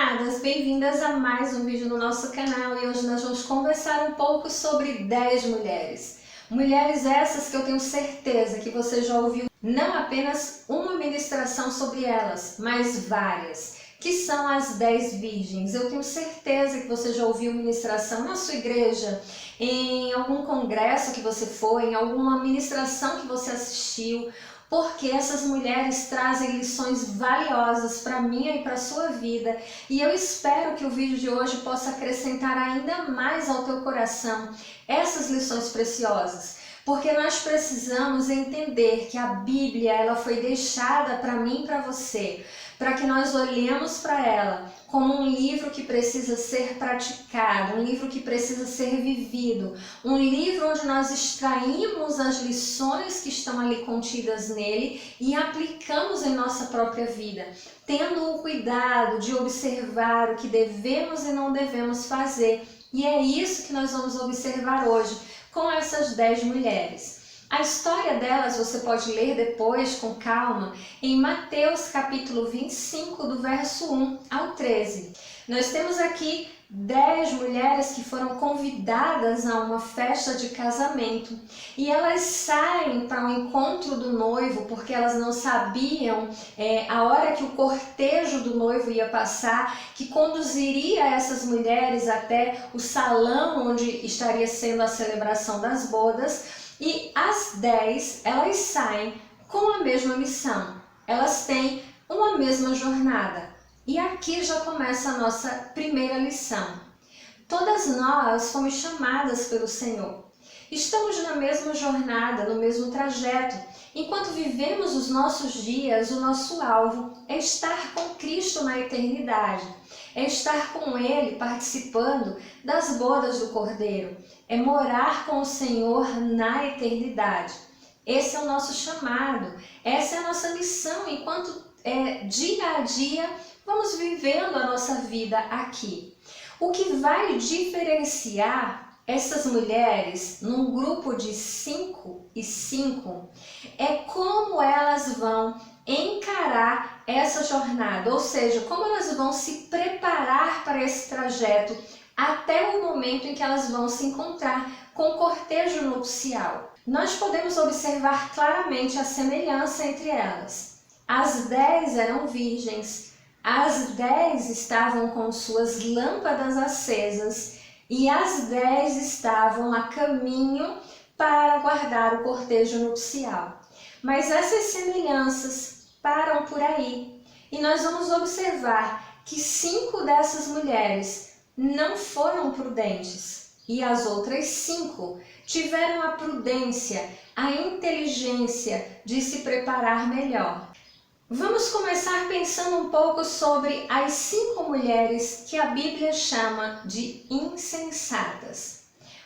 amadas, bem-vindas a mais um vídeo no nosso canal e hoje nós vamos conversar um pouco sobre 10 mulheres. Mulheres essas que eu tenho certeza que você já ouviu não apenas uma ministração sobre elas, mas várias, que são as 10 virgens. Eu tenho certeza que você já ouviu ministração na sua igreja, em algum congresso que você foi, em alguma ministração que você assistiu, porque essas mulheres trazem lições valiosas para minha e para a sua vida, e eu espero que o vídeo de hoje possa acrescentar ainda mais ao teu coração essas lições preciosas, porque nós precisamos entender que a Bíblia ela foi deixada para mim e para você, para que nós olhemos para ela como um livro que precisa ser praticado, um livro que precisa ser vivido, um livro onde nós extraímos as lições que estão ali contidas nele e aplicamos em nossa própria vida, tendo o cuidado de observar o que devemos e não devemos fazer. E é isso que nós vamos observar hoje com essas 10 mulheres. A história delas você pode ler depois com calma em Mateus capítulo 25, do verso 1 ao 13. Nós temos aqui 10 mulheres que foram convidadas a uma festa de casamento e elas saem para o encontro do noivo porque elas não sabiam a hora que o cortejo do noivo ia passar, que conduziria essas mulheres até o salão onde estaria sendo a celebração das bodas. E as 10, elas saem com a mesma missão, elas têm uma mesma jornada. E aqui já começa a nossa primeira lição. Todas nós fomos chamadas pelo Senhor. Estamos na mesma jornada, no mesmo trajeto. Enquanto vivemos os nossos dias, o nosso alvo é estar com Cristo na eternidade. É estar com Ele participando das bodas do Cordeiro. É morar com o Senhor na eternidade. Esse é o nosso chamado. Essa é a nossa missão enquanto dia a dia vamos vivendo a nossa vida aqui. O que vai diferenciar essas mulheres num grupo de 5 e 5 é como elas vão encarar essa jornada, ou seja, como elas vão se preparar para esse trajeto até o momento em que elas vão se encontrar com o cortejo nupcial. Nós podemos observar claramente a semelhança entre elas. As 10 eram virgens, as 10 estavam com suas lâmpadas acesas e as 10 estavam a caminho para aguardar o cortejo nupcial. Mas essas semelhanças param por aí e nós vamos observar que 5 dessas mulheres não foram prudentes e as outras 5 tiveram a prudência, a inteligência de se preparar melhor. Vamos começar pensando um pouco sobre as 5 mulheres que a Bíblia chama de insensatas.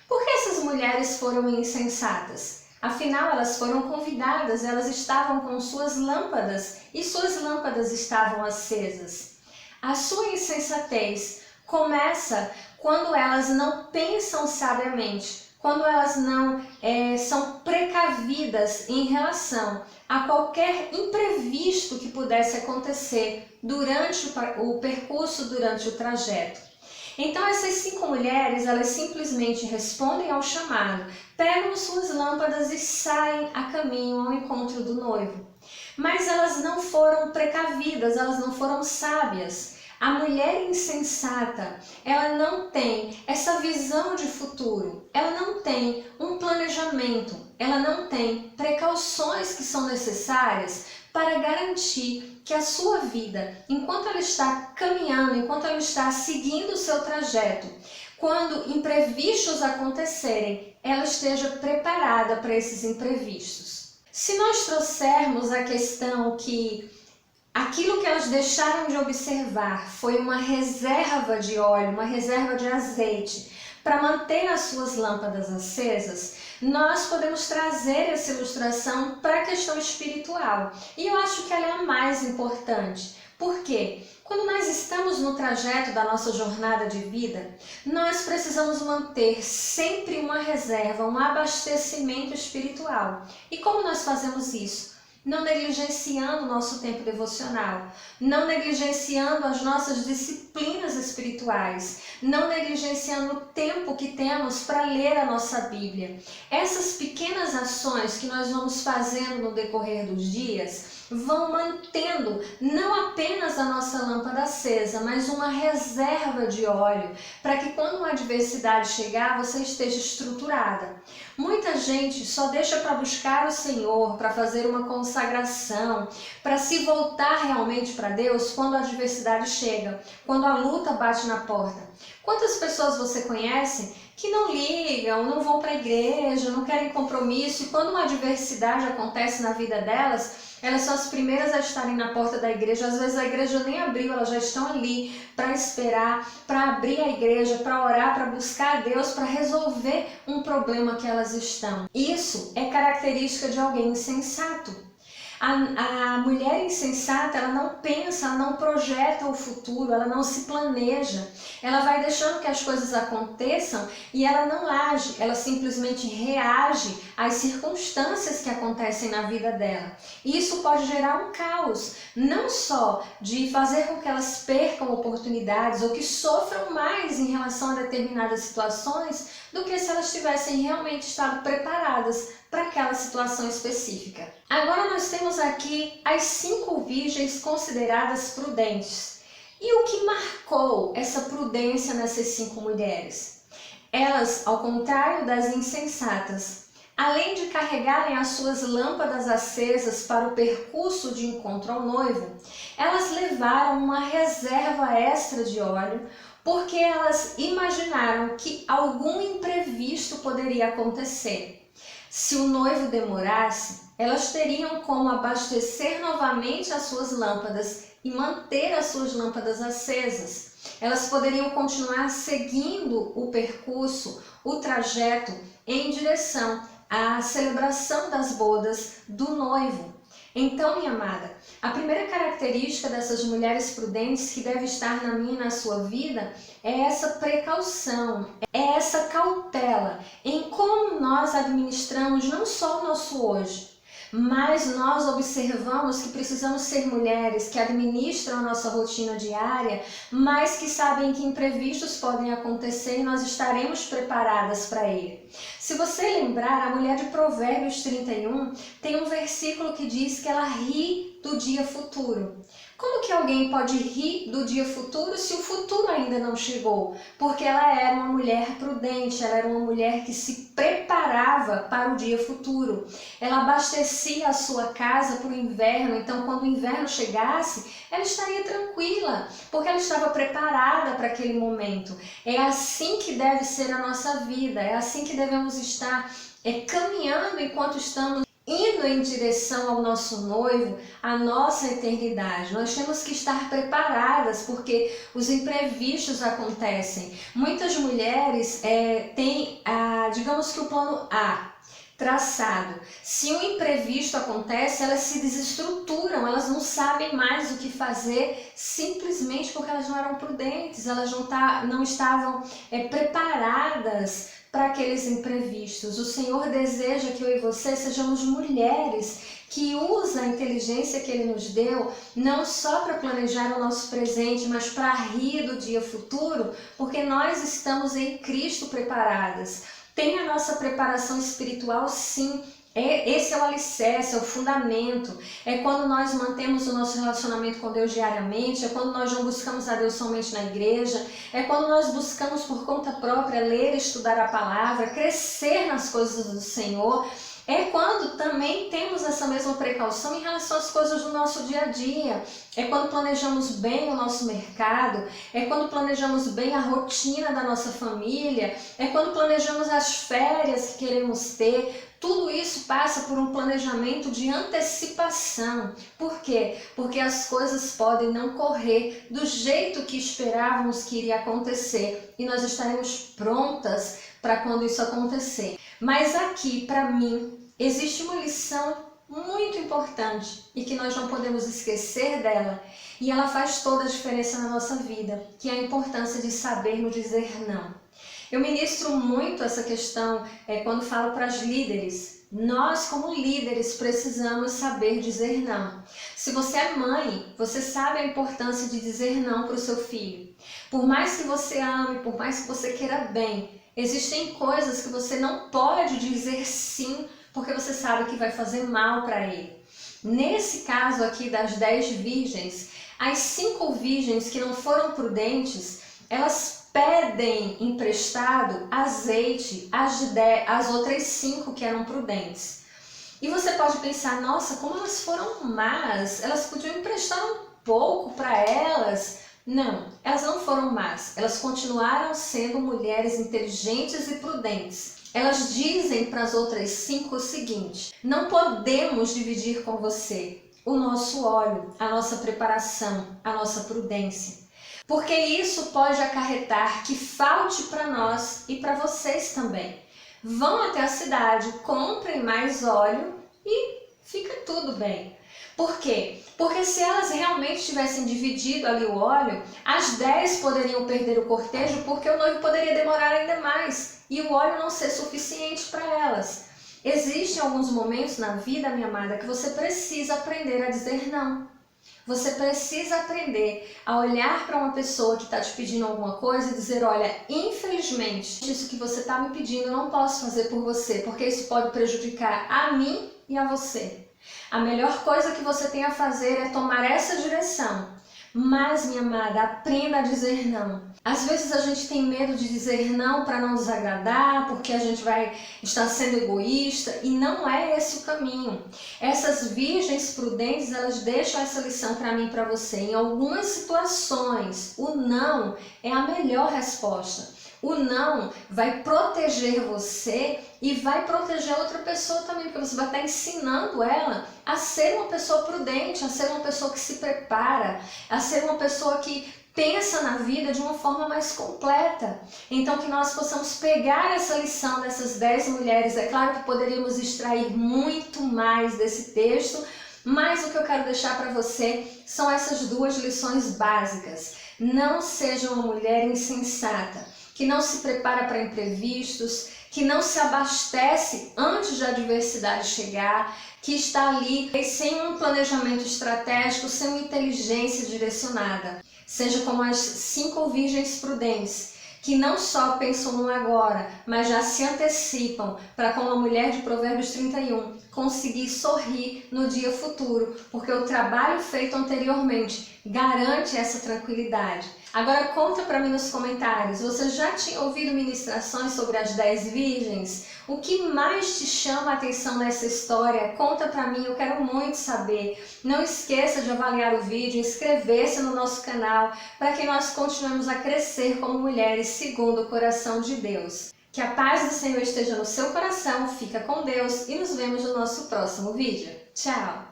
Por que essas mulheres foram insensatas? Afinal, elas foram convidadas, elas estavam com suas lâmpadas e suas lâmpadas estavam acesas. A sua insensatez começa quando elas não pensam sabiamente, quando elas não são precavidas em relação a qualquer imprevisto que pudesse acontecer durante o percurso, durante o trajeto. Então essas 5 mulheres, elas simplesmente respondem ao chamado, pegam suas lâmpadas e saem a caminho ao encontro do noivo. Mas elas não foram precavidas, elas não foram sábias. A mulher insensata, ela não tem essa visão de futuro, ela não tem um planejamento, ela não tem precauções que são necessárias para garantir que a sua vida, enquanto ela está caminhando, enquanto ela está seguindo o seu trajeto, quando imprevistos acontecerem, ela esteja preparada para esses imprevistos. Se nós trouxermos a questão que aquilo que elas deixaram de observar foi uma reserva de óleo, uma reserva de azeite para manter as suas lâmpadas acesas, nós podemos trazer essa ilustração para a questão espiritual. E eu acho que ela é a mais importante. Por quê? Quando nós estamos no trajeto da nossa jornada de vida, nós precisamos manter sempre uma reserva, um abastecimento espiritual. E como nós fazemos isso? não negligenciando o nosso tempo devocional, não negligenciando as nossas disciplinas espirituais, não negligenciando o tempo que temos para ler a nossa Bíblia. Essas pequenas ações que nós vamos fazendo no decorrer dos dias vão mantendo não apenas a nossa lâmpada acesa, mas uma reserva de óleo, para que quando uma adversidade chegar, você esteja estruturada. Muita gente só deixa para buscar o Senhor, para fazer uma consagração, para se voltar realmente para Deus quando a adversidade chega, quando a luta bate na porta. Quantas pessoas você conhece que não ligam, não vão para a igreja, não querem compromisso, e quando uma adversidade acontece na vida delas, elas são as primeiras a estarem na porta da igreja. Às vezes a igreja nem abriu, elas já estão ali para esperar, para abrir a igreja, para orar, para buscar a Deus, para resolver um problema que elas estão. Isso é característica de alguém insensato. A mulher insensata, ela não pensa, ela não projeta o futuro, ela não se planeja. Ela vai deixando que as coisas aconteçam e ela não age, ela simplesmente reage às circunstâncias que acontecem na vida dela. E isso pode gerar um caos, não só de fazer com que elas percam oportunidades ou que sofram mais em relação a determinadas situações do que se elas tivessem realmente estado preparadas para aquela situação específica. Agora nós temos aqui as 5 virgens consideradas prudentes. E o que marcou essa prudência nessas 5 mulheres? Elas, ao contrário das insensatas, além de carregarem as suas lâmpadas acesas para o percurso de encontro ao noivo, elas levaram uma reserva extra de óleo, porque elas imaginaram que algum imprevisto poderia acontecer. Se o noivo demorasse, elas teriam como abastecer novamente as suas lâmpadas e manter as suas lâmpadas acesas. Elas poderiam continuar seguindo o percurso, o trajeto em direção à celebração das bodas do noivo. Então, minha amada, a primeira característica dessas mulheres prudentes que deve estar na minha e na sua vida é essa precaução, é essa cautela em como nós administramos não só o nosso hoje, mas nós observamos que precisamos ser mulheres que administram a nossa rotina diária, mas que sabem que imprevistos podem acontecer e nós estaremos preparadas para ele. Se você lembrar, a mulher de Provérbios 31 tem um versículo que diz que ela ri do dia futuro. Como que alguém pode rir do dia futuro se o futuro ainda não chegou? Porque ela era uma mulher prudente, ela era uma mulher que se preparava para o dia futuro. Ela abastecia a sua casa para o inverno, então quando o inverno chegasse, ela estaria tranquila, porque ela estava preparada para aquele momento. É assim que deve ser a nossa vida, é assim que devemos estar caminhando enquanto estamos indo em direção ao nosso noivo, à nossa eternidade. Nós temos que estar preparadas, porque os imprevistos acontecem. Muitas mulheres têm, digamos que o plano A traçado. Se um imprevisto acontece, elas se desestruturam, elas não sabem mais o que fazer, simplesmente porque elas não eram prudentes, elas não estavam preparadas para aqueles imprevistos. O Senhor deseja que eu e você sejamos mulheres que usam a inteligência que Ele nos deu, não só para planejar o nosso presente, mas para rir do dia futuro, porque nós estamos em Cristo preparadas. Tem a nossa preparação espiritual, sim. Esse é o alicerce, é o fundamento, é quando nós mantemos o nosso relacionamento com Deus diariamente, é quando nós não buscamos a Deus somente na igreja, é quando nós buscamos por conta própria ler e estudar a palavra, crescer nas coisas do Senhor. É quando também temos essa mesma precaução em relação às coisas do nosso dia a dia. É quando planejamos bem o nosso mercado, é quando planejamos bem a rotina da nossa família, é quando planejamos as férias que queremos ter. Tudo isso passa por um planejamento de antecipação. Por quê? Porque as coisas podem não correr do jeito que esperávamos que iria acontecer e nós estaremos prontas para quando isso acontecer. Mas aqui, para mim, existe uma lição muito importante e que nós não podemos esquecer dela, e ela faz toda a diferença na nossa vida, que é a importância de sabermos dizer não. Eu ministro muito essa questão quando falo para as líderes, Nós, como líderes, precisamos saber dizer não. Se você é mãe, você sabe a importância de dizer não para o seu filho. Por mais que você ame, por mais que você queira bem, existem coisas que você não pode dizer sim, porque você sabe que vai fazer mal para ele. Nesse caso aqui das 10 virgens, as 5 virgens que não foram prudentes, elas pedem emprestado azeite às outras 5 que eram prudentes. E você pode pensar, nossa, como elas foram más, elas podiam emprestar um pouco para elas. Não, elas não foram más, elas continuaram sendo mulheres inteligentes e prudentes. Elas dizem para as outras 5 o seguinte: não podemos dividir com você o nosso óleo, a nossa preparação, a nossa prudência, porque isso pode acarretar que falte para nós e para vocês também. Vão até a cidade, comprem mais óleo e fica tudo bem. Por quê? Porque se elas realmente tivessem dividido ali o óleo, as 10 poderiam perder o cortejo, porque o noivo poderia demorar ainda mais e o óleo não ser suficiente para elas. Existem alguns momentos na vida, minha amada, que você precisa aprender a dizer não. Você precisa aprender a olhar para uma pessoa que está te pedindo alguma coisa e dizer, olha, infelizmente, isso que você está me pedindo eu não posso fazer por você, porque isso pode prejudicar a mim e a você. A melhor coisa que você tem a fazer é tomar essa direção. Mas, minha amada, aprenda a dizer não. Às vezes a gente tem medo de dizer não para não desagradar, porque a gente vai estar sendo egoísta, e não é esse o caminho. Essas virgens prudentes, elas deixam essa lição para mim e para você. Em algumas situações, o não é a melhor resposta. O não vai proteger você e vai proteger outra pessoa também, porque você vai estar ensinando ela a ser uma pessoa prudente, a ser uma pessoa que se prepara, a ser uma pessoa que pensa na vida de uma forma mais completa. Então que nós possamos pegar essa lição dessas 10 mulheres. É claro que poderíamos extrair muito mais desse texto, mas o que eu quero deixar para você são essas 2 lições básicas. Não seja uma mulher insensata, que não se prepara para imprevistos, que não se abastece antes da adversidade chegar, que está ali sem um planejamento estratégico, sem uma inteligência direcionada. Seja como as 5 virgens prudentes, que não só pensam no agora, mas já se antecipam para, como a mulher de Provérbios 31, conseguir sorrir no dia futuro, porque o trabalho feito anteriormente garante essa tranquilidade. Agora conta para mim nos comentários, você já tinha ouvido ministrações sobre as 10 virgens? O que mais te chama a atenção nessa história? Conta para mim, eu quero muito saber. Não esqueça de avaliar o vídeo, inscrever-se no nosso canal, para que nós continuemos a crescer como mulheres segundo o coração de Deus. Que a paz do Senhor esteja no seu coração, fica com Deus e nos vemos no nosso próximo vídeo. Tchau!